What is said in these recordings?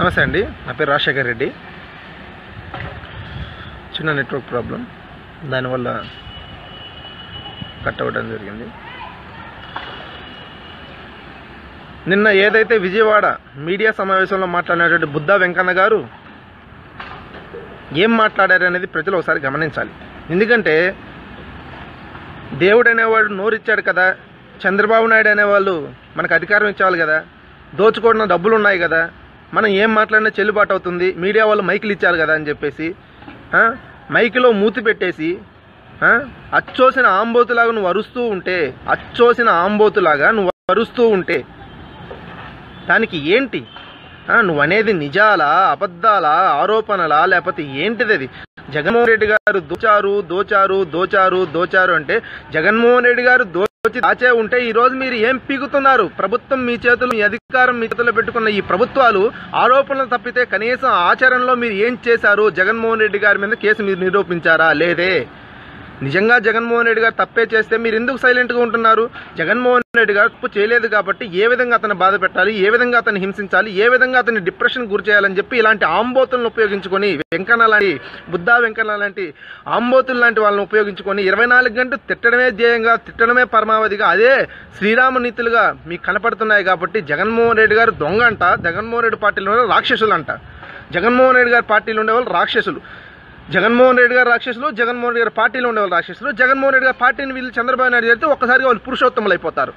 నమస్తే అండి, నా పేరు రాజశేఖర్ రెడ్డి. చిన్న నెట్వర్క్ ప్రాబ్లం, దానివల్ల కట్ అవ్వడం జరిగింది. నిన్న ఏదైతే విజయవాడ మీడియా సమావేశంలో మాట్లాడినటువంటి బుద్ధా వెంకన్న గారు ఏం మాట్లాడారు అనేది ప్రజలు ఒకసారి గమనించాలి. ఎందుకంటే దేవుడు అనేవాడు నోరిచ్చాడు కదా, చంద్రబాబు నాయుడు అనేవాళ్ళు మనకు అధికారం ఇచ్చేవాళ్ళు కదా, దోచుకోవడం డబ్బులు ఉన్నాయి కదా, మనం ఏం మాట్లాడినా చెల్లుబాటు అవుతుంది, మీడియా వాళ్ళు మైకులు ఇచ్చారు కదా అని చెప్పేసి మైకులో మూతి పెట్టేసి అచ్చోసిన ఆంబోతులాగా నువ్వు అరుస్తూ ఉంటే, అచ్చోసిన ఆంబోతులాగా నువ్వు అరుస్తూ ఉంటే దానికి ఏంటి? నువ్వు అనేది నిజాలా, అబద్ధాలా, ఆరోపణలా, లేకపోతే ఏంటిది? అది జగన్మోహన్ రెడ్డి గారు దోచారు దోచారు దోచారు దోచారు అంటే జగన్మోహన్ రెడ్డి గారు దాచే ఉంటే ఈరోజు మీరు ఏం పీకుతున్నారు? ప్రభుత్వం మీ చేతులు, మీ అధికారం మీ చేతుల్లో పెట్టుకున్న ఈ ప్రభుత్వాలు ఆరోపణలు తప్పితే కనీసం ఆచరణలో మీరు ఏం చేశారు? జగన్మోహన్ రెడ్డి గారి మీద కేసు మీరు నిరూపించారా? లేదే. నిజంగా జగన్మోహన్ రెడ్డి గారు తప్పే చేస్తే మీరు ఎందుకు సైలెంట్గా ఉంటున్నారు? జగన్మోహన్ రెడ్డి గారు తప్పు చేయలేదు కాబట్టి ఏ విధంగా అతను బాధ పెట్టాలి, ఏ విధంగా అతన్ని హింసించాలి, ఏ విధంగా అతన్ని డిప్రెషన్ గురి చేయాలని చెప్పి ఇలాంటి ఆంబోతులను ఉపయోగించుకొని, వెంకన్న లాంటి, బుద్ధా వెంకన్న లాంటి ఆంబోతులు లాంటి వాళ్ళని ఉపయోగించుకొని 24 గంటలు తిట్టడమే ధ్యేయంగా, తిట్టడమే పరమావధిగా అదే శ్రీరామనీతులుగా మీకు కనపడుతున్నాయి. కాబట్టి జగన్మోహన్ రెడ్డి గారు దొంగ అంట, జగన్మోహన్ రెడ్డి పార్టీలో రాక్షసులు అంట. జగన్మోహన్ రెడ్డి గారి పార్టీలో ఉండేవాళ్ళు రాక్షసులు, జగన్మోహన్ రెడ్డి గారు రాక్షసులు, జగన్మోహన్ రెడ్డి గారి పార్టీలో ఉండేవాళ్ళు రాక్షసులు. జగన్మోహన్ రెడ్డి గారి పార్టీని వీళ్ళు చంద్రబాబు నాయుడు చేస్తే ఒక్కసారిగా వాళ్ళు పురుషోత్తములు అయిపోతారు.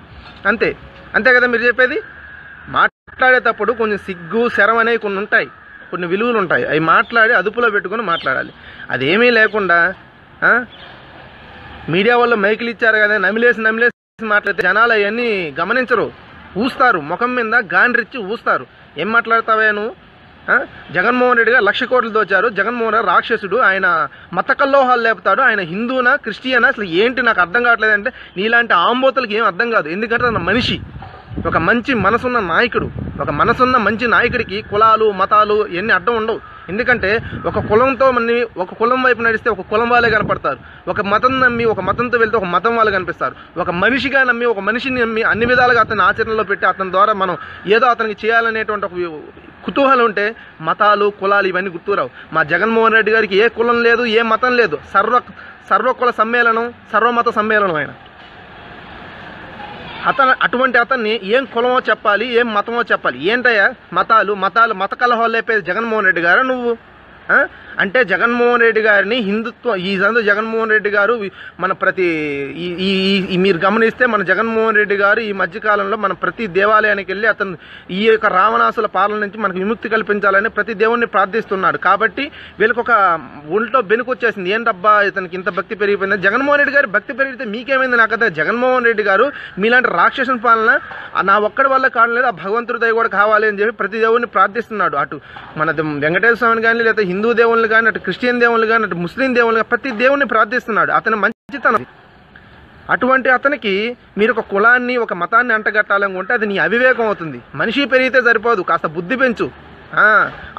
అంతే కదా మీరు చెప్పేది. మాట్లాడేటప్పుడు కొంచెం సిగ్గు, శరం అనేవి కొన్ని ఉంటాయి, కొన్ని విలువలు ఉంటాయి. అవి మాట్లాడి అదుపులో పెట్టుకొని మాట్లాడాలి. అదేమీ లేకుండా మీడియా వాళ్ళు మైకులు ఇచ్చారు కదా నమిలేసి మాట్లాడితే జనాలు అవన్నీ గమనించరు, ఊస్తారు, ముఖం మీద గాండ్రిచ్చి ఊస్తారు. ఏం మాట్లాడతావే నువ్వు? జగన్మోహన్ రెడ్డి గారు 1,00,000 కోట్లు దోచారు, జగన్మోహన్ రెడ్డి రాక్షసుడు, ఆయన మత కల్లోహాలు లేపుతాడు, ఆయన హిందూనా క్రిస్టియనా అసలు ఏంటి నాకు అర్థం కావట్లేదు అంటే నీలాంటి ఆంబోతులకి ఏం అర్థం కాదు. ఎందుకంటే తన మనిషి, ఒక మంచి మనసున్న నాయకుడు, ఒక మనసున్న మంచి నాయకుడికి కులాలు మతాలు ఇవన్నీ అడ్డం ఉండవు. ఎందుకంటే ఒక కులం వైపు నడిస్తే ఒక కులం వాళ్ళే కనపడతారు, ఒక మతం నమ్మి ఒక మతంతో వెళ్తే ఒక మతం వాళ్ళు కనిపిస్తారు. ఒక మనిషిగా నమ్మి ఒక మనిషిని నమ్మి అన్ని విధాలుగా అతన్ని ఆచరణలో పెట్టి అతని ద్వారా మనం ఏదో అతనికి చేయాలనేటువంటి ఒక కుతూహలం ఉంటే మతాలు కులాలు ఇవన్నీ గుర్తురావు. మా జగన్మోహన్ రెడ్డి గారికి ఏ కులం లేదు, ఏ మతం లేదు, సర్వకుల సమ్మేళనం, సర్వమత సమ్మేళనం ఆయన. అటువంటి అతన్ని ఏం కులమో చెప్పాలి, ఏం మతమో చెప్పాలి. ఏంటయ్యా మత కలహాలు లేపేది జగన్మోహన్ రెడ్డి గారు నువ్వు? అంటే జగన్మోహన్ రెడ్డి గారిని హిందుత్వం ఈ జగన్మోహన్ రెడ్డి గారు మన ప్రతి మీరు గమనిస్తే మన జగన్మోహన్ రెడ్డి గారు ఈ మధ్యకాలంలో మన ప్రతి దేవాలయానికి వెళ్ళి అతను ఈ యొక్క రావణాసుల పాలన నుంచి మనకు విముక్తి కల్పించాలని ప్రతి దేవుణ్ణి ప్రార్థిస్తున్నాడు. కాబట్టి వీళ్ళకి ఒక ఒంట్లో బెనుకు వచ్చేసింది. ఏంటబ్బా ఇతనికి ఇంత భక్తి పెరిగిపోయింది. జగన్మోహన్ రెడ్డి గారు భక్తి పెరిగితే మీకేమైంది? నాకు అదే జగన్మోహన్ రెడ్డి గారు మీలాంటి రాక్షసుని పాలన నా ఒక్కడి వల్ల కావట్లేదు, ఆ భగవంతుడి దయ కూడా కావాలి అని చెప్పి ప్రతి దేవుడిని ప్రార్థిస్తున్నాడు. అటు మన వెంకటేశ్వర స్వామిని కానీ, లేదా హిందూ దేవుళ్ళు కానీ, అటు క్రిస్టియన్ దేవుళ్ళు కానీ, అటు ముస్లిం దేవుళ్ళు కానీ ప్రతి దేవుణ్ణి ప్రార్థిస్తున్నాడు. అతని మంచితనం. అటువంటి అతనికి మీరు ఒక కులాన్ని ఒక మతాన్ని అంటగట్టాలనుకుంటే అది నీ అవివేకం అవుతుంది. మనిషి పెరిగితే సరిపోదు, కాస్త బుద్ధి పెంచు.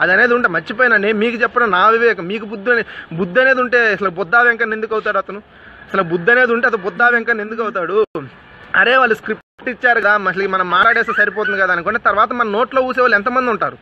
అది అనేది ఉంటే మర్చిపోయినా నేను మీకు చెప్పడం నా అవివేకం. మీకు బుద్ధి అనేది ఉంటే అసలు బుద్ధా వెంకన్న ఎందుకు అవుతాడు అతను? అసలు బుద్ధి అనేది ఉంటే అతను బుద్ధా వెంకన్న ఎందుకు అవుతాడు? అరే వాళ్ళు స్క్రిప్ట్ ఇచ్చారు కదా, అసలు మనం మాట్లాడేస్తే సరిపోతుంది కదా అనుకుంటే తర్వాత మన నోట్లో ఊసేవాళ్ళు ఎంతమంది ఉంటారు?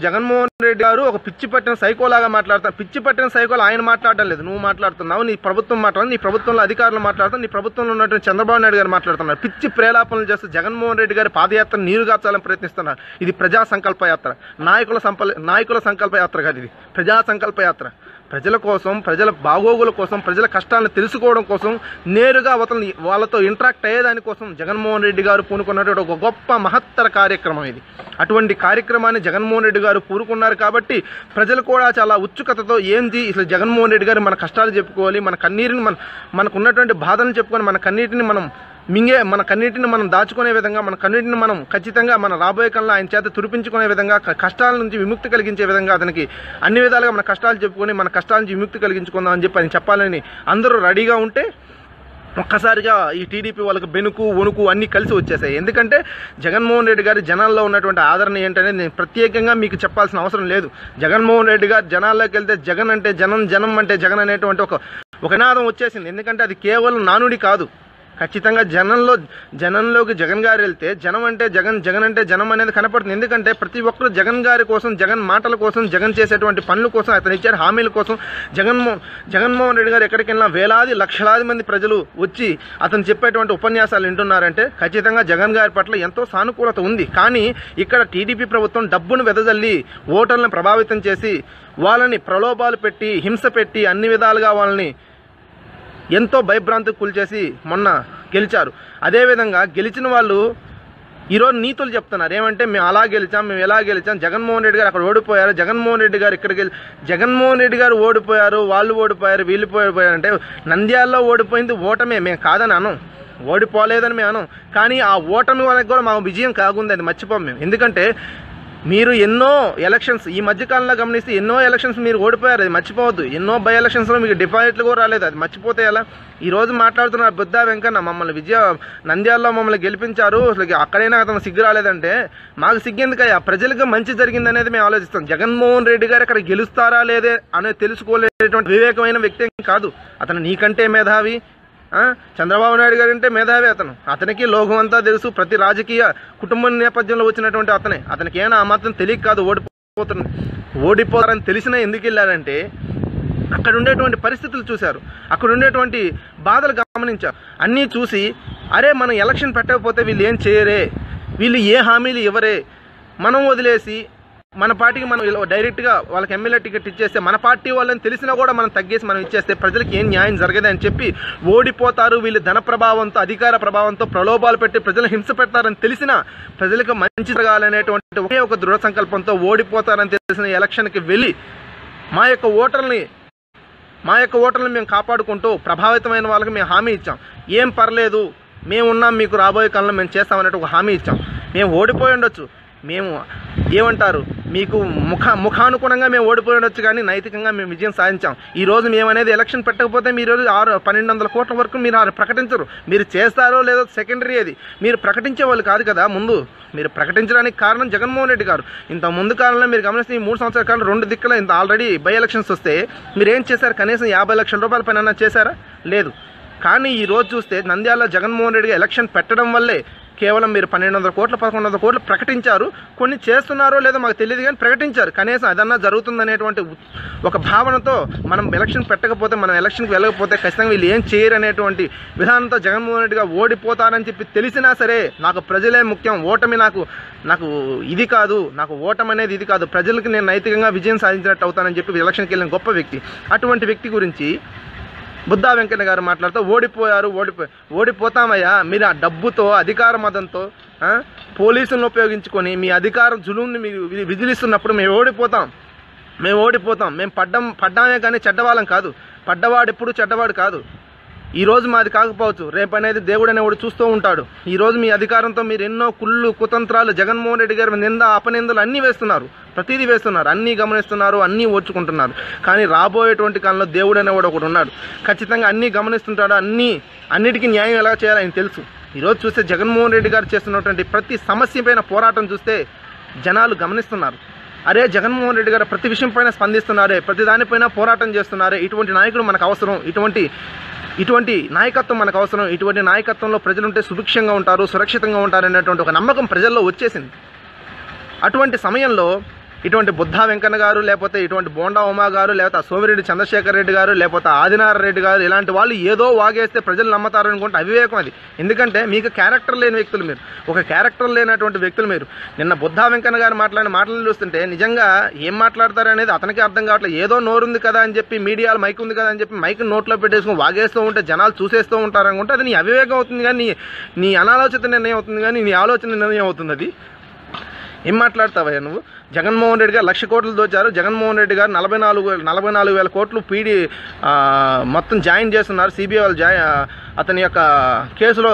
జగన్మోహన్ రెడ్డి గారు ఒక పిచ్చి పట్టిన సైకోలాగా మాట్లాడతారు. పిచ్చి పట్టిన సైకోలు ఆయన మాట్లాడడం లేదు, నువ్వు మాట్లాడుతున్నావు. నీ ప్రభుత్వం మాట్లాడుతుంది, నీ ప్రభుత్వంలో అధికారులు మాట్లాడుతారు, నీ ప్రభుత్వంలో ఉన్నటువంటి చంద్రబాబు నాయుడు గారు మాట్లాడుతున్నారు. పిచ్చి ప్రేలాపనలు చేస్తూ జగన్మోహన్ రెడ్డి గారి పాదయాత్ర నీరుగార్చాలని ప్రయత్నిస్తున్నారు. ఇది ప్రజా సంకల్ప యాత్ర, నాయకుల సంకల్ప యాత్ర కాదు, ఇది ప్రజా సంకల్ప యాత్ర. ప్రజల కోసం, ప్రజల బాగోగుల కోసం, ప్రజల కష్టాలను తెలుసుకోవడం కోసం, నేరుగా వాళ్ళతో ఇంటరాక్ట్ అయ్యేదానికోసం జగన్మోహన్ రెడ్డి గారు పూనుకున్నటువంటి ఒక గొప్ప మహత్తర కార్యక్రమం ఇది. అటువంటి కార్యక్రమాన్ని జగన్మోహన్ రెడ్డి గారు పూనుకున్నారు కాబట్టి ప్రజలు కూడా చాలా ఉత్సుకతతో ఏంది ఇసలు జగన్మోహన్ రెడ్డి గారు మన కష్టాలు చెప్పుకోవాలి, మన కన్నీరుని మనకు ఉన్నటువంటి బాధలను చెప్పుకొని మన కన్నీటిని మన కన్నీటిని మనం దాచుకునే విధంగా, మన కన్నీటిని మనం ఖచ్చితంగా మన రాబోయే కాలంలో ఆయన చేత తుడిపించుకునే విధంగా, కష్టాల నుంచి విముక్తి కలిగించే విధంగా అతనికి అన్ని విధాలుగా మన కష్టాలు చెప్పుకొని మన కష్టాల నుంచి విముక్తి కలిగించుకుందాం అని చెప్పి ఆయన చెప్పాలని అందరూ రెడీగా ఉంటే ఒక్కసారిగా ఈ టీడీపీ వాళ్ళకి బెనుకు వణుకు అన్నీ కలిసి వచ్చేసాయి. ఎందుకంటే జగన్మోహన్ రెడ్డి గారి జనాల్లో ఉన్నటువంటి ఆదరణ ఏంటనేది నేను ప్రత్యేకంగా మీకు చెప్పాల్సిన అవసరం లేదు. జగన్మోహన్ రెడ్డి గారు జనాల్లోకి వెళ్తే జగన్ అంటే జనం, జనం అంటే జగన్ అనేటువంటి ఒక నినాదం వచ్చేసింది. ఎందుకంటే అది కేవలం నానుడి కాదు, ఖచ్చితంగా జనంలోకి జగన్ గారు వెళ్తే జనం అంటే జగన్ అంటే జనం అనేది కనపడుతుంది. ఎందుకంటే ప్రతి ఒక్కరు జగన్ గారి కోసం, జగన్ మాటల కోసం, జగన్ చేసేటువంటి పనుల కోసం, అతను ఇచ్చే హామీల కోసం జగన్మోహన్ రెడ్డి గారు ఎక్కడికి వెళ్ళినా వేలాది లక్షలాది మంది ప్రజలు వచ్చి అతను చెప్పేటువంటి ఉపన్యాసాలు వింటున్నారంటే ఖచ్చితంగా జగన్ గారి పట్ల ఎంతో సానుకూలత ఉంది. కానీ ఇక్కడ టీడీపీ ప్రభుత్వం డబ్బును వెదజల్లి ఓటర్లను ప్రభావితం చేసి వాళ్ళని ప్రలోభాలు పెట్టి, హింస పెట్టి, అన్ని విధాలుగా వాళ్ళని ఎంతో భయభ్రాంతికి కూల్చేసి మొన్న గెలిచారు. అదేవిధంగా గెలిచిన వాళ్ళు ఈరోజు నీతులు చెప్తున్నారు. ఏమంటే మేము అలా గెలిచాం, మేము ఎలా గెలిచాం, జగన్మోహన్ రెడ్డి గారు అక్కడ ఓడిపోయారు, జగన్మోహన్ రెడ్డి గారు జగన్మోహన్ రెడ్డి గారు ఓడిపోయారు, వాళ్ళు ఓడిపోయారు, వీళ్ళు ఓడిపోయారంటే నంద్యాలలో ఓడిపోయింది ఓటమే, మేము కాదని అనం, ఓడిపోలేదని మేము అనం. కానీ ఆ ఓటమి వాళ్ళకి కూడా మా విజయం కాగుంది, అది మర్చిపోం మేము. ఎందుకంటే మీరు ఎన్నో ఎలక్షన్స్ ఈ మధ్యకాలంలో గమనిస్తే ఎన్నో ఎలక్షన్స్ మీరు ఓడిపోయారు, అది మర్చిపోవద్దు. ఎన్నో బై ఎలక్షన్స్లో మీకు డిపాజిట్లు కూడా రాలేదు, అది మర్చిపోతే ఎలా. ఈరోజు మాట్లాడుతున్నారు బుద్ధా వెంకన్న మమ్మల్ని నంద్యాలలో మమ్మల్ని గెలిపించారు, అసలు అక్కడైనా అతను సిగ్గు రాలేదంటే మాకు సిగ్గెందుకయ్యా? ప్రజలకు మంచి జరిగిందనేది మేము ఆలోచిస్తాం. జగన్మోహన్ రెడ్డి గారు అక్కడ గెలుస్తారా లేదే అనేది తెలుసుకోలేటువంటి వివేకమైన వ్యక్తి కాదు అతను. నీకంటే మేధావి, చంద్రబాబు నాయుడు గారు అంటే మేధావి అతనికి లోకం అంతా తెలుసు. ప్రతి రాజకీయ కుటుంబం నేపథ్యంలో వచ్చినటువంటి అతనికి ఏమైనా ఆ మాత్రం తెలియక కాదు ఓడిపోతారని తెలిసినా ఎందుకు వెళ్ళారంటే అక్కడ ఉండేటువంటి పరిస్థితులు చూశారు, అక్కడ ఉండేటువంటి బాధలు గమనించారు. అన్నీ చూసి అరే మనం ఎలక్షన్ పెట్టకపోతే వీళ్ళు ఏం చేయరే, వీళ్ళు ఏ హామీలు ఇవ్వరే, మనం వదిలేసి మన పార్టీకి మనం డైరెక్ట్గా వాళ్ళకి ఎమ్మెల్యే టికెట్ ఇచ్చేస్తే మన పార్టీ వాళ్ళని తెలిసినా కూడా మనం తగ్గేసి మనం ఇచ్చేస్తే ప్రజలకు ఏం న్యాయం జరగదని చెప్పి ఓడిపోతారు, వీళ్ళు ధన ప్రభావంతో, అధికార ప్రభావంతో ప్రలోభాలు పెట్టి ప్రజలు హింస పెడతారని తెలిసినా ప్రజలకు మంచి జరగాలనేటువంటి ఒకే ఒక దృఢ సంకల్పంతో ఓడిపోతారని తెలిసిన ఎలక్షన్కి వెళ్ళి మా యొక్క ఓటర్లను మేము కాపాడుకుంటూ ప్రభావితమైన వాళ్ళకి మేము హామీ ఇచ్చాం. ఏం పర్లేదు, మేము ఉన్నాం, మీకు రాబోయే కాలంలో మేము చేస్తామనేది ఒక హామీ ఇచ్చాం. మేము ఓడిపోయి ఉండొచ్చు, మేము ఏమంటారు మీకు ముఖానుగుణంగా మేము ఓడిపోయి ఉండొచ్చు, కానీ నైతికంగా మేము విజయం సాధించాం. ఈరోజు మేమనేది ఎలక్షన్ పెట్టకపోతే మీరు 1200 కోట్ల వరకు మీరు ప్రకటించరు. మీరు చేస్తారో లేదో సెకండరీ, అది మీరు ప్రకటించే వాళ్ళు కాదు కదా. ముందు మీరు ప్రకటించడానికి కారణం జగన్మోహన్ రెడ్డి గారు. ఇంత ముందు కాలంలో మీరు గమనిస్తే ఈ 3 సంవత్సరాల కాలంలో 2 దిక్కుల ఇంత ఆల్రెడీ బై ఎలక్షన్స్ వస్తే మీరు ఏం చేశారు? కనీసం 50 లక్షల రూపాయల పైన చేశారా? లేదు. కానీ ఈరోజు చూస్తే నంద్యాలలో జగన్మోహన్ రెడ్డి ఎలక్షన్ పెట్టడం వల్లే కేవలం మీరు 1200 కోట్లు 1100 కోట్లు ప్రకటించారు. కొన్ని చేస్తున్నారో లేదో మాకు తెలియదు, కానీ ప్రకటించారు. కనీసం అదన్నా జరుగుతుందనేటువంటి ఒక భావనతో మనం ఎలక్షన్ పెట్టకపోతే, మనం ఎలక్షన్కి వెళ్ళకపోతే ఖచ్చితంగా వీళ్ళు ఏం చేయరు అనేటువంటి విధానంతో జగన్మోహన్ రెడ్డిగా ఓడిపోతారని చెప్పి తెలిసినా సరే నాకు ప్రజలే ముఖ్యం, ఓటమి నాకు ఇది కాదు, నాకు ఓటమి అనేది ఇది కాదు, ప్రజలకు నేను నైతికంగా విజయం సాధించినట్టు అవుతానని చెప్పి ఎలక్షన్కి వెళ్ళిన గొప్ప వ్యక్తి. అటువంటి వ్యక్తి గురించి బుద్ధా వెంకన్న గారు మాట్లాడుతూ ఓడిపోతామయ్యా, మీరు ఆ డబ్బుతో, అధికార మదంతో, పోలీసులను ఉపయోగించుకొని మీ అధికారం జులుంని మీరు విజిలిస్తున్నప్పుడు మేము ఓడిపోతాం, మేము పడ్డామే కానీ చెడ్డవాళ్ళం కాదు, పడ్డవాడు ఎప్పుడు చెడ్డవాడు కాదు. ఈరోజు మాది కాకపోవచ్చు, రేపు అనేది దేవుడు అనేవాడు చూస్తూ ఉంటాడు. ఈరోజు మీ అధికారంతో మీరు ఎన్నో కుళ్ళు కుతంత్రాలు, జగన్మోహన్ రెడ్డి గారి నింద అపనిందలు అన్నీ వేస్తున్నారు, ప్రతిదీ వేస్తున్నారు, అన్నీ గమనిస్తున్నారు, అన్నీ ఓర్చుకుంటున్నారు. కానీ రాబోయేటువంటి కాలంలో దేవుడు అనేవాడు ఒకడు ఉన్నాడు, ఖచ్చితంగా అన్నీ గమనిస్తుంటాడు, అన్నిటికీ న్యాయం ఎలా చేయాలో ఆయన తెలుసు. ఈరోజు చూస్తే జగన్మోహన్ రెడ్డి గారు చేస్తున్నటువంటి ప్రతి సమస్య పైన పోరాటం చూస్తే జనాలు గమనిస్తున్నారు. అరే జగన్మోహన్ రెడ్డి గారు ప్రతి విషయం పైన స్పందిస్తున్నారే, ప్రతి దానిపైన పోరాటం చేస్తున్నారే, ఇటువంటి నాయకుడు మనకు అవసరం, ఇటువంటి నాయకత్వం మనకు అవసరం, ఇటువంటి నాయకత్వంలో ప్రజలుంటే సుభిక్షంగా ఉంటారు, సురక్షితంగా ఉంటారు అనేటువంటి ఒక నమ్మకం ప్రజల్లో వచ్చేసింది. అటువంటి సమయంలో ఇటువంటి బుద్ధా వెంకన్న గారు, లేకపోతే ఇటువంటి బోండా ఉమా గారు, లేకపోతే సోమిరెడ్డి చంద్రశేఖర్ రెడ్డి గారు, లేకపోతే ఆదినారాయణ రెడ్డి గారు, ఇలాంటి వాళ్ళు ఏదో వాగేస్తే ప్రజలు నమ్మతారు అనుకుంటే అవివేకం అది. ఎందుకంటే మీకు క్యారెక్టర్ లేని వ్యక్తులు, మీరు ఒక క్యారెక్టర్ లేనటువంటి వ్యక్తులు. మీరు నిన్న బుద్ధా వెంకన్న గారు మాట్లాడిన మాటలు చూస్తుంటే నిజంగా ఏం మాట్లాడతారు అనేది అతనికి అర్థం కావట్లేదు. ఏదో నోరుంది కదా అని చెప్పి, మీడియాలో మైక్ ఉంది కదా అని చెప్పి మైక్ నోట్లో పెట్టేసుకుని వాగేస్తూ ఉంటే జనాలు చూసేస్తూ ఉంటారు అనుకుంటే అది నీ అవివేకం అవుతుంది, కానీ నీ అనాలోచిత నిర్ణయం అవుతుంది, కానీ నీ ఆలోచన నిర్ణయం అవుతుంది. అది ఏం మాట్లాడతావయ్యా నువ్వు? జగన్మోహన్ రెడ్డి గారు 1,00,000 కోట్లు దోచారు. జగన్మోహన్ రెడ్డి గారు 44,000 కోట్లు పీడీ మొత్తం జాయిన్ చేస్తున్నారు. సిబిఐ వాళ్ళు అతని యొక్క కేసులో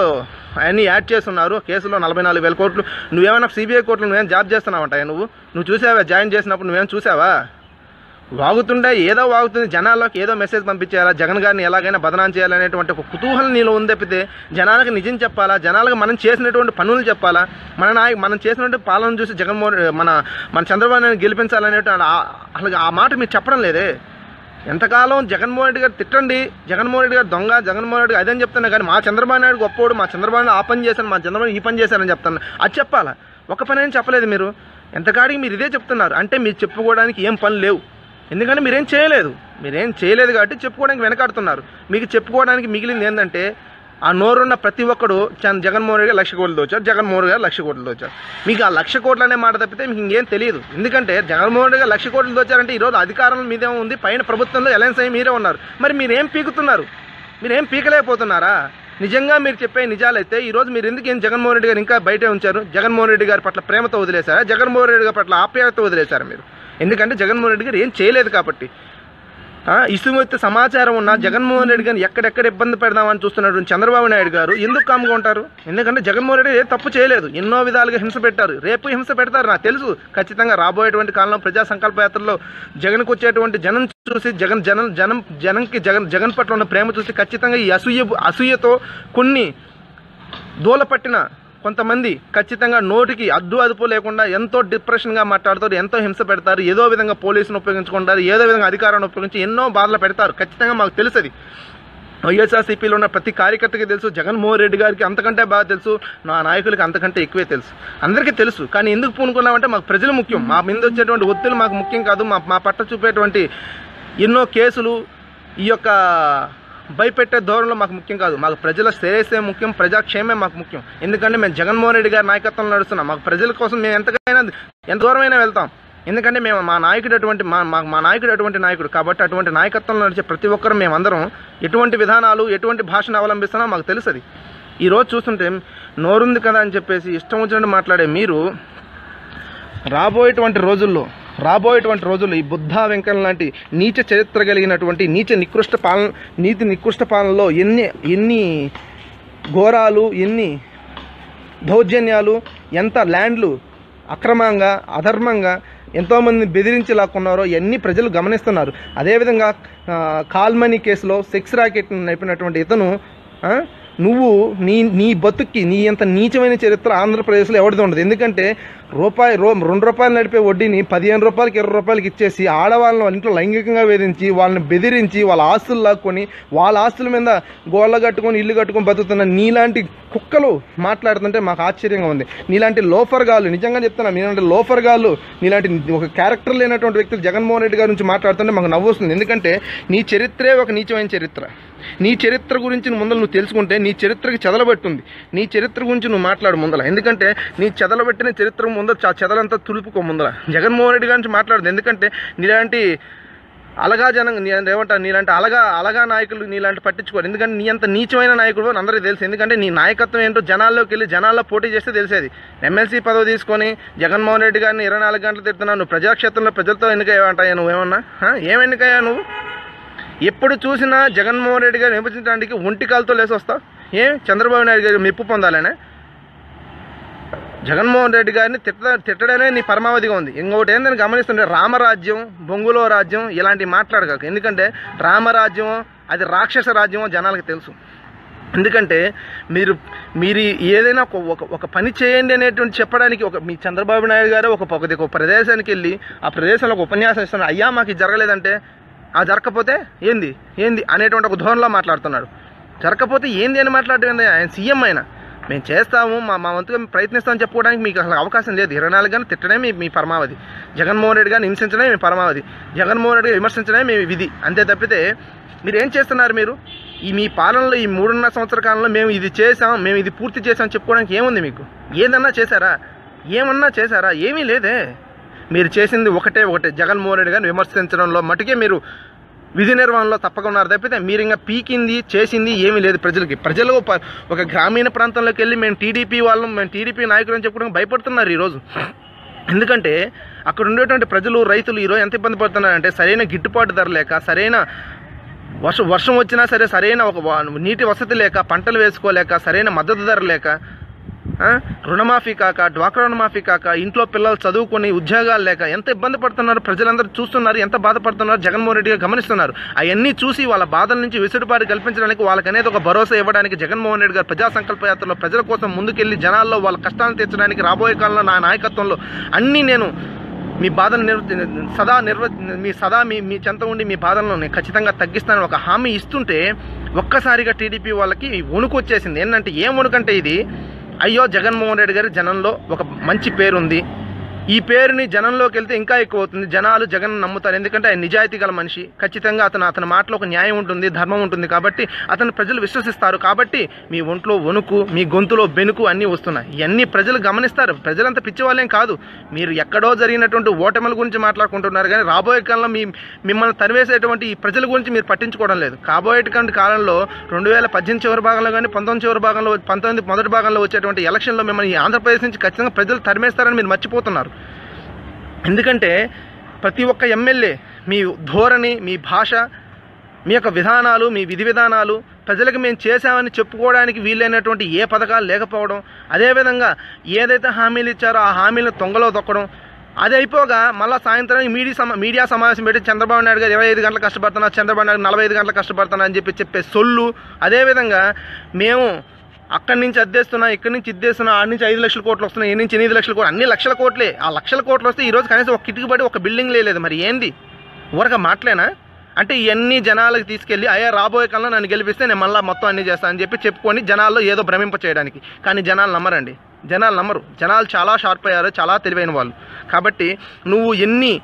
అవన్నీ యాడ్ చేస్తున్నారు. కేసులో 44,000 కోట్లు. నువ్వేమైనా సిబిఐ కోర్టులు నువ్వేం జాబ్ చేస్తున్నావంటాయా? నువ్వు చూసావా? జాయిన్ చేసినప్పుడు నువ్వేం చూసావా? వాగుతుండే ఏదో వాగుతుంది, జనాల్లోకి ఏదో మెసేజ్ పంపించేయాలా, జగన్ గారిని ఎలాగైనా బదనాం చేయాలనేటువంటి ఒక కుతూహలం నీలో ఉంది తప్పితే జనాలకు నిజం చెప్పాలా, జనాలకు మనం చేసినటువంటి పనులు చెప్పాలా, మనం చేసినటువంటి పాలన చూసి జగన్మోహన్ మన చంద్రబాబు నాయుడు గెలిపించాలనేటువంటి అసలు ఆ మాట మీరు చెప్పడం లేదే. ఎంతకాలం జగన్మోహన్ రెడ్డి గారు తిట్టండి, జగన్మోహన్ రెడ్డి గారు దొంగ, జగన్మోహన్ రెడ్డి గారు అదని చెప్తున్నా, కానీ మా చంద్రబాబు నాయుడు గొప్పోడు, మా చంద్రబాబు నాయుడు ఆ పని చేశాను, మా చంద్రబాబు ఈ పని చేశారని చెప్తాను. అది చెప్పాలా? ఒక పని ఏం చెప్పలేదు మీరు. ఎంతకాడికి మీరు ఇదే చెప్తున్నారు అంటే మీరు చెప్పుకోవడానికి ఏం పని లేవు. ఎందుకంటే మీరేం చేయలేదు కాబట్టి చెప్పుకోవడానికి వెనకాడుతున్నారు. మీకు చెప్పుకోవడానికి మిగిలింది ఏంటంటే ఆ నోరున్న ప్రతి ఒక్కడు జగన్మోహన్ రెడ్డి గారు 1,00,000 కోట్లు దోచారు, జగన్మోహన్ రెడ్డి గారు 1,00,000 కోట్లు దోచారు. మీకు ఆ 1,00,000 కోట్లు అనే మాట తప్పితే మీకు ఇంకేం తెలియదు. ఎందుకంటే జగన్మోహన్ రెడ్డి గారు 1,00,000 కోట్లు దోచారంటే ఈరోజు అధికారం మీదే ఉంది, పైన ప్రభుత్వంలో అలయన్స్ అయ్యి మీరే ఉన్నారు. మరి మీరేం పీకుతున్నారు? మీరేం పీకలేకపోతున్నారా? నిజంగా మీరు చెప్పే నిజాలైతే ఈరోజు మీరు ఎందుకు జగన్మోహన్ రెడ్డి గారు ఇంకా బయటే ఉంచారు? జగన్మోహన్ రెడ్డి గారి పట్ల ప్రేమతో వదిలేశారా? జగన్మోహన్ రెడ్డి గారి పట్ల ఆప్యాయతతో వదిలేశారా మీరు? ఎందుకంటే జగన్మోహన్ రెడ్డి గారు ఏం చేయలేదు కాబట్టి. ఇసుమెత్తి సమాచారం ఉన్న జగన్మోహన్ రెడ్డి గారిని ఎక్కడెక్కడ ఇబ్బంది పెడదామని చూస్తున్నటువంటి చంద్రబాబు నాయుడు గారు ఎందుకు కామ్గా ఉంటారు? ఎందుకంటే జగన్మోహన్ రెడ్డి ఏ తప్పు చేయలేదు, ఎన్నో విధాలుగా హింస పెట్టారు, రేపు హింస పెడతారు. నాకు తెలుసు ఖచ్చితంగా రాబోయేటువంటి కాలంలో ప్రజా సంకల్ప యాత్రలో జగన్కు వచ్చేటువంటి జనం చూసి జగన్ పట్ల ఉన్న ప్రేమ చూసి ఖచ్చితంగా ఈ అసూయతో కొన్ని దూలపట్టిన కొంతమంది ఖచ్చితంగా నోటికి అడ్డు అదుపు లేకుండా ఎంతో డిప్రెషన్గా మాట్లాడతారు, ఎంతో హింస పెడతారు, ఏదో విధంగా పోలీసును ఉపయోగించుకుంటారు, ఏదో విధంగా అధికారాన్ని ఉపయోగించి ఎన్నో బాధలు పెడతారు. ఖచ్చితంగా మాకు తెలుసు. వైఎస్ఆర్సీపీలో ఉన్న ప్రతి కార్యకర్తకి తెలుసు, జగన్మోహన్ రెడ్డి గారికి అంతకంటే బాగా తెలుసు, నా నాయకులకి అంతకంటే ఎక్కువే తెలుసు, అందరికీ తెలుసు. కానీ ఎందుకు పూనుకున్నామంటే మాకు ప్రజలు ముఖ్యం, మా మీద వచ్చేటువంటి ఒత్తిడి మాకు ముఖ్యం కాదు. మా పట్ల చూపేటువంటి ఎన్నో కేసులు, ఈ యొక్క భయపెట్టే ధోరణిలో మాకు ముఖ్యం కాదు. మాకు ప్రజల శ్రేయస్సే ముఖ్యం, ప్రజాక్షేమే మాకు ముఖ్యం. ఎందుకంటే మేము జగన్మోహన్ రెడ్డి గారి నాయకత్వంలో నడుస్తున్నాం. మాకు ప్రజల కోసం మేము ఎంత దూరమైనా వెళ్తాం. ఎందుకంటే మేము మా నాయకుడు అటువంటి నాయకుడు కాబట్టి అటువంటి నాయకత్వంలో నడిచే ప్రతి ఒక్కరు మేమందరం ఎటువంటి విధానాలు, ఎటువంటి భాషను అవలంబిస్తున్నా మాకు తెలుసు. ఈరోజు చూస్తుంటే నోరుంది కదా అని చెప్పేసి ఇష్టం వచ్చినట్టు మాట్లాడే మీరు రాబోయేటువంటి రోజుల్లో ఈ బుద్ధ వెంకన్న లాంటి నీచ చరిత్ర కలిగినటువంటి నీతి నికృష్ట పాలనలో ఎన్ని ఘోరాలు, ఎన్ని దౌర్జన్యాలు, ఎంత ల్యాండ్లు అక్రమంగా అధర్మంగా ఎంతోమంది బెదిరించి లాక్కున్నారో ఇవన్నీ ప్రజలు గమనిస్తున్నారు. అదేవిధంగా కాల్మనీ కేసులో సెక్స్ ర్యాకెట్ నడిపినటువంటి ఇతను నువ్వు నీ బతుక్కి నీ అంత నీచమైన చరిత్ర ఆంధ్రప్రదేశ్లో ఎవరిది ఉండదు. ఎందుకంటే ₹2 నడిపే వడ్డీని 15 రూపాయలకి 20 రూపాయలకి ఇచ్చేసి ఆడవాళ్ళని వాళ్ళ ఇంట్లో లైంగికంగా వేధించి వాళ్ళని బెదిరించి వాళ్ళ ఆస్తులు లాక్కొని వాళ్ళ ఆస్తుల మీద గోళ్ళ కట్టుకొని ఇల్లు కట్టుకొని బతుకుతున్న నీలాంటి కుక్కలు మాట్లాడుతుంటే మాకు ఆశ్చర్యంగా ఉంది. నీలాంటి లోఫర్గాళ్ళు, నిజంగా చెప్తున్నా, నీలాంటి లోఫర్గాళ్ళు, నీలాంటి ఒక క్యారెక్టర్ లేనటువంటి వ్యక్తులు జగన్మోహన్ రెడ్డి గారి నుంచి మాట్లాడుతుంటే మాకు నవ్వు వస్తుంది. ఎందుకంటే నీ చరిత్రే ఒక నీచమైన చరిత్ర. నీ చరిత్ర గురించి ముందర నువ్వు తెలుసుకుంటే నీ చరిత్రకి చెదలబెట్టుంది. నీ చరిత్ర గురించి నువ్వు మాట్లాడు ముందర. ఎందుకంటే నీ చెదలబెట్టిన చరిత్ర ముందర చెదలంతా తులుపుకో ముందర. జగన్మోహన్ రెడ్డి గురించి మాట్లాడదు. ఎందుకంటే నీలాంటి అలగా జనం ఏమంటారు, నీలాంటి అలగా నాయకులు నీలాంటి పట్టించుకోరు. ఎందుకంటే నీ అంత నీచమైన నాయకుడు అని అందరికీ తెలుసు. ఎందుకంటే నీ నాయకత్వం ఏంటో జనాల్లోకి వెళ్ళి జనాల్లో పోటీ చేస్తే తెలిసేది. ఎమ్మెల్సీ పదవి తీసుకొని జగన్మోహన్ రెడ్డి గారిని 24 గంటలు తిడుతున్నావు. నువ్వు ప్రజాక్షేత్రంలో ప్రజలతో ఎన్నికయ్యావంటాయా? నువ్వేమన్నా ఏం ఎన్నికయ్యా నువ్వు? ఎప్పుడు చూసినా జగన్మోహన్ రెడ్డి గారిని విమర్శించడానికి ఒంటికాలతో లేసి వస్తావు. చంద్రబాబు నాయుడు గారు మెప్పు పొందాలనే? జగన్మోహన్ రెడ్డి గారిని తిట్టడమే నీ పరమావధిగా ఉంది. ఇంకొకటి ఏందని గమనిస్తుంటే రామరాజ్యం, బొంగులో రాజ్యం ఇలాంటివి మాట్లాడక. ఎందుకంటే రామరాజ్యం అది రాక్షస రాజ్యం జనాలకు తెలుసు. ఎందుకంటే మీరు ఏదైనా ఒక పని చేయండి అనేటువంటి చెప్పడానికి మీ చంద్రబాబు నాయుడు గారు ఒక ప్రదేశానికి వెళ్ళి ఆ ప్రదేశంలో ఒక ఉపన్యాసం ఇస్తున్నారు. అయ్యా మాకు ఇది జరగలేదంటే జరగకపోతే ఏంది అనేటువంటి ఒక ధోరణిలో మాట్లాడుతున్నాడు. జరగకపోతే ఏంది అని మాట్లాడుతుంది. ఆయన సీఎం అయినా మేము చేస్తాము, మా వంతుగా ప్రయత్నిస్తామని చెప్పుకోవడానికి మీకు అసలు అవకాశం లేదు. 24 గంటలు తిట్టడమే మీ పరమావధి. జగన్మోహన్ రెడ్డి గారిని హింసించడమే మీ పరమావధి. జగన్మోహన్ రెడ్డి గారు విమర్శించడమే మీ విధి. అంతే తప్పితే మీరు ఏం చేస్తున్నారు? మీరు మీ పాలనలో ఈ 3.5 సంవత్సరాల కాలంలో మేము ఇది చేసాం, మేము ఇది పూర్తి చేసాం చెప్పుకోవడానికి ఏముంది మీకు? ఏమన్నా చేశారా? ఏమీ లేదే. మీరు చేసింది ఒకటే జగన్మోహన్ రెడ్డి గారిని విమర్శించడంలో మటుకే మీరు విధి నిర్వహణలో తప్పక ఉన్నారు తప్పితే మీరు ఇంకా పీకింది చేసింది ఏమీ లేదు. ప్రజలు ఒక గ్రామీణ ప్రాంతంలోకి వెళ్ళి మేము టీడీపీ నాయకులు అని చెప్పుకోవడానికి భయపడుతున్నారు ఈరోజు. ఎందుకంటే అక్కడ ఉండేటువంటి ప్రజలు, రైతులు ఈరోజు ఎంత ఇబ్బంది పడుతున్నారంటే సరైన గిట్టుబాటు ధర లేక, సరైన వర్షం వచ్చినా సరే సరైన ఒక నీటి వసతి లేక, పంటలు వేసుకోలేక, సరైన మద్దతు ధర లేక, రుణమాఫీ కాక, డ్వాక్రా రుణమాఫీ కాక, ఇంట్లో పిల్లలు చదువుకొని ఉద్యోగాలు లేక ఎంత ఇబ్బంది పడుతున్నారు ప్రజలందరూ చూస్తున్నారు. ఎంత బాధపడుతున్నారు జగన్మోహన్ రెడ్డి గారు గమనిస్తున్నారు. అవన్నీ చూసి వాళ్ళ బాధల నుంచి విసులుబాటు కల్పించడానికి, వాళ్ళకనేది ఒక భరోసా ఇవ్వడానికి జగన్మోహన్ రెడ్డి గారు ప్రజా సంకల్ప యాత్రలో ప్రజల కోసం ముందుకెళ్లి జనాల్లో వాళ్ళ కష్టాలను తీర్చడానికి రాబోయే కాలంలో నా నాయకత్వంలో అన్నీ నేను మీ బాధను సదా మీ చెంత ఉండి మీ బాధలను నేను ఖచ్చితంగా తగ్గిస్తానని ఒక హామీ ఇస్తుంటే ఒక్కసారిగా టీడీపీ వాళ్ళకి వణుకు వచ్చేసింది. ఏంటంటే ఏం వణుకంటే ఇది, అయ్యో జగన్మోహన్ రెడ్డి గారి జనంలో ఒక మంచి పేరుంది, ఈ పేరుని జనంలోకి వెళ్తే ఇంకా ఎక్కువ అవుతుంది, జనాలు జగన్ నమ్ముతారు, ఎందుకంటే ఆయన నిజాయితీ గల మనిషి, ఖచ్చితంగా అతని మాటలో ఒక న్యాయం ఉంటుంది, ధర్మం ఉంటుంది, కాబట్టి అతను ప్రజలు విశ్వసిస్తారు. కాబట్టి మీ ఒంట్లో వణుకు, మీ గొంతులో బెనుకు అన్నీ వస్తున్నాయి. ఇవన్నీ ప్రజలు గమనిస్తారు. ప్రజలంతా పిచ్చివాళ్ళేం కాదు. మీరు ఎక్కడో జరిగినటువంటి ఓటమిల గురించి మాట్లాడుకుంటున్నారు కానీ రాబోయే కాలంలో మిమ్మల్ని తరివేసేటువంటి ఈ ప్రజల గురించి మీరు పట్టించుకోవడం లేదు. కాబోయేటువంటి కాలంలో 2018 చివరి భాగంలో కానీ 19 మొదటి భాగంలో వచ్చేటువంటి ఎలక్షన్లో మిమ్మల్ని ఆంధ్రప్రదేశ్ నుంచి ఖచ్చితంగా ప్రజలు తరిమేస్తారని మీరు మర్చిపోతున్నారు. ఎందుకంటే ప్రతి ఒక్క ఎమ్మెల్యే మీ ధోరణి, మీ భాష, మీ యొక్క విధానాలు, మీ విధి విధానాలు ప్రజలకు మేము చేశామని చెప్పుకోవడానికి వీలైనటువంటి ఏ పథకాలు లేకపోవడం, అదేవిధంగా ఏదైతే హామీలు ఇచ్చారో ఆ హామీలను తొంగలో తొక్కడం, అది అయిపోగా మళ్ళీ సాయంత్రం మీడియా సమావేశం పెట్టి చంద్రబాబు నాయుడు గారు 25 గంటలు కష్టపడుతున్నా, చంద్రబాబు నాయుడు 45 గంటలు కష్టపడుతున్నా అని చెప్పే సొల్లు. అదేవిధంగా మేము అక్కడి నుంచి అద్దేస్తున్నా, ఇక్కడి నుంచి ఇద్దేస్తున్నా, ఆడి నుంచి 5 లక్షల కోట్లు వస్తున్నాయి, ఈ నుంచి 8 లక్షల కోట్లు, అన్ని లక్షల కోట్లే. ఆ లక్షల కోట్లు వస్తే ఈరోజు కనీసం ఒక కిటికీ పడి ఒక బిల్డింగ్ లేదు. మరి ఏంది ఊరక మాటలేనా? అంటే ఇవన్నీ జనాలకు తీసుకెళ్ళి అయ్యా రాబోయే కాలంలో నన్ను గెలిపిస్తే నేను మళ్ళీ మొత్తం అన్నీ చేస్తానని చెప్పుకొని జనాల్లో ఏదో భ్రమింప చేయడానికి. కానీ జనాలు నమ్మరండి, జనాలు నమ్మరు. జనాలు చాలా షార్ప్ అయ్యారు, చాలా తెలివైన వాళ్ళు. కాబట్టి నువ్వు ఎన్ని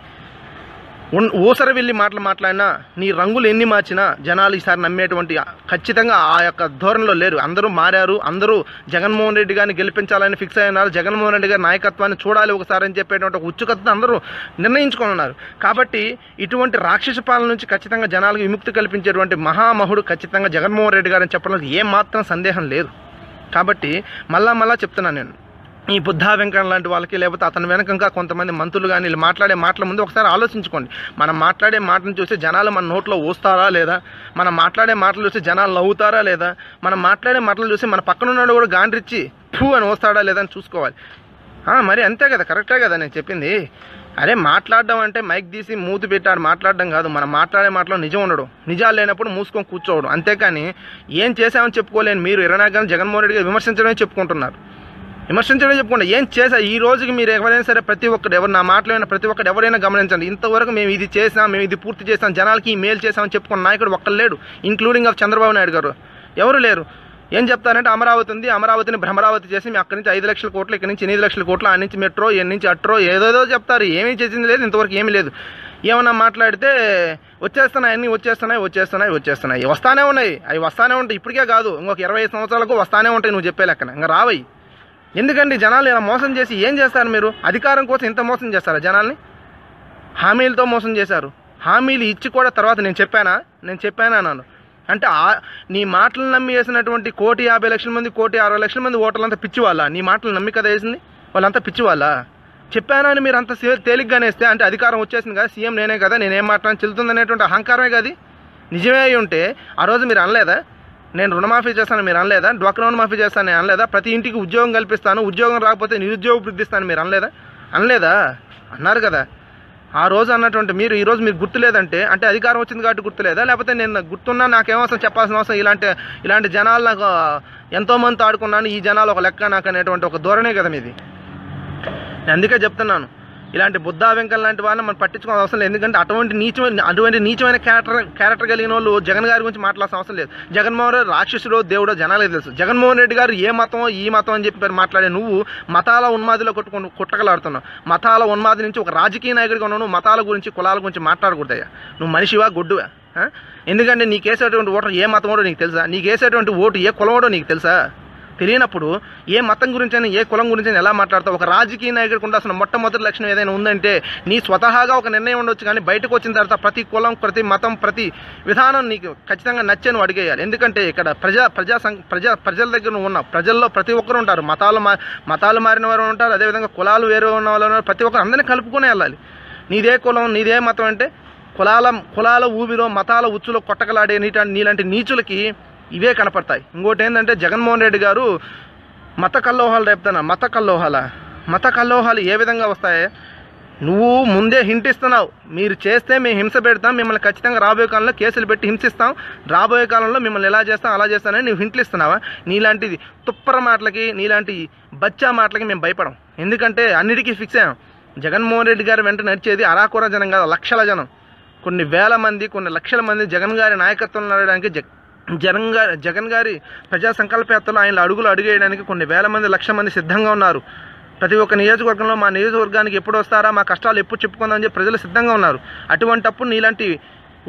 ఊసరవిల్లి మాటలు మాట్లాడినా, నీ రంగులు ఎన్ని మార్చినా జనాలు ఈసారి నమ్మేటువంటి ఖచ్చితంగా ఆ యొక్క ధోరణిలో లేరు. అందరూ మారారు. అందరూ జగన్మోహన్ రెడ్డి గారిని గెలిపించాలని ఫిక్స్ అయినారు. జగన్మోహన్ రెడ్డి గారి నాయకత్వాన్ని చూడాలి ఒకసారి అని చెప్పేటువంటి ఒక ఉత్సుకతను అందరూ నిర్ణయించుకొని ఉన్నారు. కాబట్టి ఇటువంటి రాక్షస పాలన నుంచి ఖచ్చితంగా జనాలకు విముక్తి కల్పించేటువంటి మహామహుడు ఖచ్చితంగా జగన్మోహన్ రెడ్డి గారని చెప్పడంలో ఏమాత్రం సందేహం లేదు. కాబట్టి మళ్ళా చెప్తున్నాను నేను, ఈ బుద్ధా వెంకన్న లాంటి వాళ్ళకి, లేకపోతే అతని వెనక ఇంకా కొంతమంది మంత్రులు కానీ వీళ్ళు మాట్లాడే మాటల ముందు ఒకసారి ఆలోచించుకోండి. మనం మాట్లాడే మాటను చూసి జనాలు మన నోట్లో వస్తారా లేదా, మనం మాట్లాడే మాటలు చూసి జనాలు నవ్వుతారా లేదా, మనం మాట్లాడే మాటలు చూసి మన పక్కన ఉన్నాడు కూడా గాండ్రిచ్చి ఫూ అని వస్తాడా లేదా అని చూసుకోవాలి. మరి అంతే కదా, కరెక్టే కదా నేను చెప్పింది. అరే మాట్లాడడం అంటే మైక్ తీసి మూతి పెట్టాడు మాట్లాడడం కాదు. మనం మాట్లాడే మాటలో నిజం ఉండడం, నిజాలు లేనప్పుడు మూసుకొని కూర్చోవడం. అంతేకాని ఏం చేసామని చెప్పుకోలేను. మీరు 24 గంటలు జగన్మోహన్ రెడ్డి గారు విమర్శించడమే చెప్పుకుంటున్నారు. చెప్పుకోండి ఏం చేసా ఈ రోజుకి. మీరు ఎవరైనా సరే ప్రతి ఒక్కరు నా మాటలైనా ప్రతి ఒక్కరు ఎవరైనా గమనించండి. ఇంతవరకు మేము ఇది చేసాం, మేము ఇది పూర్తి చేసాం, జనాలకి ఈ మేలు చేసామని చెప్పుకున్న నాయకుడు ఒక్కరు లేడు, ఇంక్లూడింగ్ ఆఫ్ చంద్రబాబు నాయుడు గారు. ఎవరు లేరు. ఏం చెప్తారంటే అమరావతి ఉంది, అమరావతిని భ్రమరావతి చేసి మేము అక్కడి నుంచి 5 లక్షల కోట్లు, ఇక్కడి నుంచి 8 లక్షల కోట్లు, ఆ నుంచి మెట్రో, ఎన్ని నుంచి అట్రో, ఏదేదో చెప్తారు. ఏమీ చేసింది లేదు, ఇంతవరకు ఏమీ లేదు. ఏమన్నా మాట్లాడితే వచ్చేస్తున్నాయి, వస్తానే ఉన్నాయి. అవి వస్తానే ఉంటాయి. ఇప్పటికే కాదు, ఇంకొక 20 సంవత్సరాలకు వస్తానే ఉంటాయి. నువ్వు చెప్పే లెక్కన ఇంకా రావయి. ఎందుకండి జనాలు ఇలా మోసం చేసి ఏం చేస్తారు మీరు? అధికారం కోసం ఇంత మోసం చేస్తారా జనాల్ని? హామీలతో మోసం చేశారు. హామీలు ఇచ్చి కూడా తర్వాత నేను చెప్పానా అన్నాను అంటే నీ మాటలు నమ్మి వేసినటువంటి 1,50,00,000 మంది, 1,60,00,000 మంది ఓటర్లంతా పిచ్చి వాళ్ళ? నీ మాటలు నమ్మి కదా వేసింది, వాళ్ళంతా పిచ్చి వాళ్ళ? చెప్పానా అని మీరు అంత తేలిగ్గానే వేస్తే, అంటే అధికారం వచ్చేసింది కదా, సీఎం నేనే కదా, నేనేం మాట్లాడి చెల్లుతుంది అనేటువంటి అహంకారమే కదా. నిజమే అయి ఉంటే ఆ రోజు మీరు అనలేదా నేను రుణమాఫీ చేస్తాను, మీరు అనలేదా? డ్వాక్రా రుణమాఫీ చేస్తాను నేను అనలేదా? ప్రతి ఇంటికి ఉద్యోగం కల్పిస్తాను, ఉద్యోగం రాకపోతే నిరుద్యోగ వృద్ధిస్తాను మీరు అనలేదా? అన్నారు కదా. ఆ రోజు అన్నటువంటి మీరు ఈరోజు మీకు గుర్తులేదంటే, అంటే అధికారం వచ్చింది కాబట్టి గుర్తులేదా, లేకపోతే నేను గుర్తున్నా నాకేమవసరం చెప్పాల్సిన అవసరం, ఇలాంటి జనాలు నాకు ఎంతోమంది ఆడుకున్నాను, ఈ జనాలు ఒక లెక్క నాకు అనేటువంటి ఒక ధోరణే కదా మీది. నేను అందుకే చెప్తున్నాను, ఇలాంటి బుద్ధా వెంకన్న లాంటి వాళ్ళని మనం పట్టించుకోవాల్సిన అవసరం లేదు. ఎందుకంటే అటువంటి నీచమైన క్యారెక్టర్ కలిగిన వాళ్ళు జగన్ గారి గురించి మాట్లాడాల్సిన అవసరం లేదు. జగన్మోహన్ రెడ్డి రాక్షసుడో దేవుడో జనాలే తెలుసు. జగన్మోహన్ రెడ్డి గారు ఏ మతం ఈ మతం అని చెప్పి మాట్లాడే నువ్వు మతాల ఉన్మాదిలో కుట్టకలాడుతున్నావు. మతాల ఉన్మాది నుంచి ఒక రాజకీయ నాయకుడిగా ఉన్నావు. మతాల గురించి కులాల గురించి మాట్లాడకూడదయ్యా. నువ్వు మనిషివా గొడ్డువా? ఎందుకంటే నీకేసేటువంటి ఓటర్ ఏ మతం ఓడో నీకు తెలుసా? నీకేసేటువంటి ఓటు ఏ కులం ఓడో నీకు తెలుసా? తెలియనప్పుడు ఏ మతం గురించైనా ఏ కులం గురించైనా ఎలా మాట్లాడతావు? ఒక రాజకీయ నాయకుడికి ఉండాల్సిన మొట్టమొదటి లక్షణం ఏదైనా ఉందంటే, నీ స్వతహాగా ఒక నిర్ణయం ఉండొచ్చు, కానీ బయటకు వచ్చిన తర్వాత ప్రతి కులం, ప్రతి మతం, ప్రతి విధానం నీకు ఖచ్చితంగా నచ్చే నువ్వు అడిగేయాలి. ఎందుకంటే ఇక్కడ ప్రజల దగ్గర నువ్వు ఉన్నావు. ప్రజల్లో ప్రతి ఒక్కరు ఉంటారు. మతాలు మారిన వారు ఉంటారు, అదేవిధంగా కులాలు వేరే ఉన్న వాళ్ళు ఉన్నారు. ప్రతి ఒక్కరు అందరినీ కలుపుకునే వెళ్ళాలి. నీదే కులం, నీదే మతం అంటే కులాల ఊబిలో, మతాల ఉచ్చులో కొట్టకలాడే నీలాంటి నీచులకి ఇవే కనపడతాయి. ఇంకోటి ఏంటంటే, జగన్మోహన్ రెడ్డి గారు మత కల్లోహాలు రేపుతున్నా. మత కల్లోహాలు ఏ విధంగా వస్తాయి? నువ్వు ముందే హింట్ ఇస్తున్నావు. మీరు చేస్తే మేము హింస పెడతాం, మిమ్మల్ని ఖచ్చితంగా రాబోయే కాలంలో కేసులు పెట్టి హింసిస్తాం, రాబోయే కాలంలో మిమ్మల్ని ఎలా చేస్తాం అలా చేస్తానని నువ్వు హింట్లు ఇస్తున్నావా? నీలాంటి తుప్పర మాటలకి, నీలాంటి బచ్చా మాటలకి మేము భయపడం. ఎందుకంటే అన్నిటికీ ఫిక్స్ అయ్యాం. జగన్మోహన్ రెడ్డి గారి వెంట నడిచేది అరాకొర జనం కాదు, లక్షల జనం, కొన్ని వేల మంది, కొన్ని లక్షల మంది జగన్ గారి నాయకత్వంలో నడవడానికి, జగన్ గారి ప్రజా సంకల్పయాత్రలో ఆయన అడుగులు అడుగేయడానికి కొన్ని వేల మంది, లక్షల మంది సిద్ధంగా ఉన్నారు. ప్రతి ఒక్క నియోజకవర్గంలో మా నియోజకవర్గానికి ఎప్పుడు వస్తారా, మా కష్టాలు ఎప్పుడు చెప్పుకుందామని చెప్పి ప్రజలు సిద్ధంగా ఉన్నారు. అటువంటప్పుడు నీలాంటి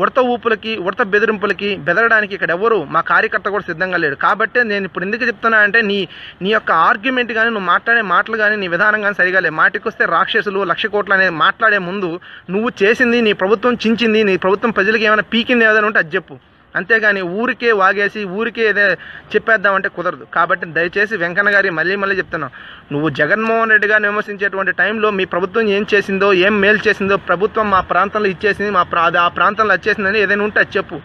ఉడత ఊపులకి, ఉడత బెదిరింపులకి బెదరడానికి ఇక్కడ ఎవరు మా కార్యకర్త కూడా సిద్ధంగా లేడు. కాబట్టి నేను ఇప్పుడు ఎందుకు చెప్తున్నా అంటే నీ యొక్క ఆర్గ్యుమెంట్ కానీ, నువ్వు మాట్లాడే మాటలు కానీ, నీ విధానం కానీ సరిగా లేదు. మాటికొస్తే రాక్షసులు 1,00,000 కోట్లు అనేది మాట్లాడే ముందు నువ్వు చేసింది, నీ ప్రభుత్వం చించింది, నీ ప్రభుత్వం ప్రజలకు ఏమైనా పీకింది ఏదైనా ఉంటే అది చెప్పు. అంతేగాని ఊరికే వాగేసి ఊరికే ఏదో చెప్పేద్దామంటే కుదరదు. కాబట్టి దయచేసి వెంకన్న గారి మళ్ళీ చెప్తున్నావు, నువ్వు జగన్మోహన్ రెడ్డి గారిని విమర్శించేటువంటి టైంలో మీ ప్రభుత్వం ఏం చేసిందో, ఏం మేలు చేసిందో, ప్రభుత్వం మా ప్రాంతంలో ఇచ్చేసింది, ఆ ప్రాంతంలో వచ్చేసిందని ఏదైనా ఉంటే అది చెప్పు.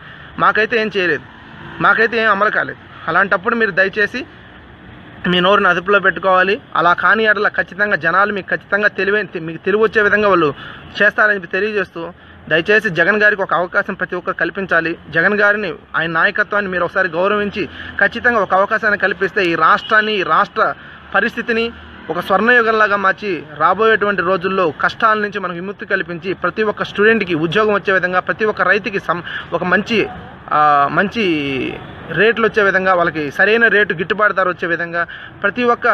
మాకైతే ఏం చేయలేదు, మాకైతే ఏం అమలు కాలేదు. అలాంటప్పుడు మీరు దయచేసి మీ నోరుని అదుపులో పెట్టుకోవాలి. అలా కాని అట్లా ఖచ్చితంగా జనాలు మీకు ఖచ్చితంగా మీకు తెలివి వచ్చే విధంగా వాళ్ళు చేస్తారని చెప్పి తెలియజేస్తూ, దయచేసి జగన్ గారికి ఒక అవకాశం ప్రతి ఒక్కరు కల్పించాలి. జగన్ గారిని, ఆయన నాయకత్వాన్ని మీరు ఒకసారి గౌరవించి ఖచ్చితంగా ఒక అవకాశాన్ని కల్పిస్తే ఈ రాష్ట్రాన్ని, ఈ రాష్ట్ర పరిస్థితిని ఒక స్వర్ణయుగంలాగా మార్చి రాబోయేటువంటి రోజుల్లో కష్టాల నుంచి మనకు విముక్తి కల్పించి ప్రతి ఒక్క స్టూడెంట్కి ఉద్యోగం వచ్చే విధంగా, ప్రతి ఒక్క రైతుకి ఒక మంచి రేట్లు వచ్చే విధంగా, వాళ్ళకి సరైన రేటు గిట్టుబాటు ధర వచ్చే విధంగా, ప్రతి ఒక్క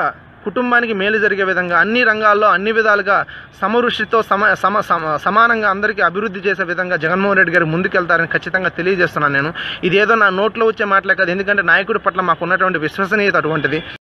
కుటుంబానికి మేలు జరిగే విధంగా, అన్ని రంగాల్లో అన్ని విధాలుగా సమృష్టితో సమానంగా అందరికీ అభివృద్ధి చేసే విధంగా జగన్మోహన్ రెడ్డి గారు ముందుకెళ్తారని ఖచ్చితంగా తెలియజేస్తున్నాను. నేను ఇదేదో నా నోట్లో వచ్చే మాటలే కాదు, ఎందుకంటే నాయకుడి పట్ల మాకు ఉన్నటువంటి విశ్వసనీయత అటువంటిది.